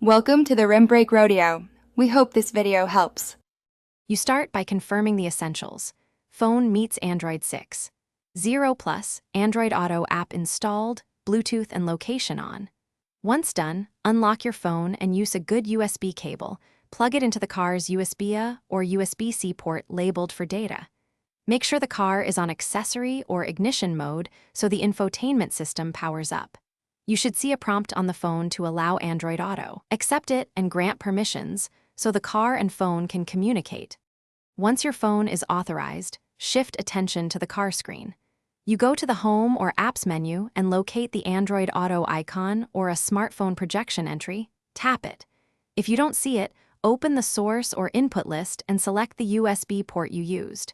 Welcome to the Rim Break Rodeo. We hope this video helps. You start by confirming the essentials. Phone meets Android 6. 0 plus, Android Auto app installed, Bluetooth and location on. Once done, unlock your phone and use a good USB cable. Plug it into the car's USB-A or USB-C port labeled for data. Make sure the car is on accessory or ignition mode so the infotainment system powers up. You should see a prompt on the phone to allow Android Auto. Accept it and grant permissions so the car and phone can communicate. Once your phone is authorized, shift attention to the car screen. You go to the Home or Apps menu and locate the Android Auto icon or a smartphone projection entry. Tap it. If you don't see it, open the source or input list and select the USB port you used.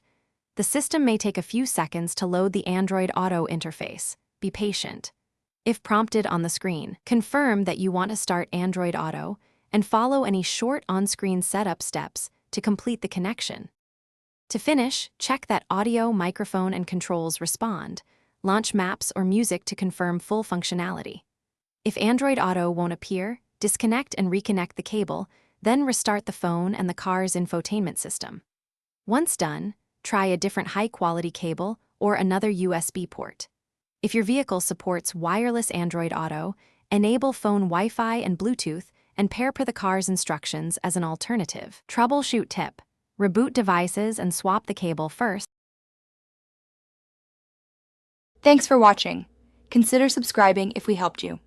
The system may take a few seconds to load the Android Auto interface. Be patient. If prompted on the screen, confirm that you want to start Android Auto and follow any short on-screen setup steps to complete the connection. To finish, check that audio, microphone, and controls respond. Launch maps or music to confirm full functionality. If Android Auto won't appear, disconnect and reconnect the cable, then restart the phone and the car's infotainment system. Once done, try a different high-quality cable or another USB port. If your vehicle supports wireless Android Auto, enable phone Wi-Fi and Bluetooth and pair per the car's instructions as an alternative. Troubleshoot tip: reboot devices and swap the cable first. Thanks for watching. Consider subscribing if we helped you.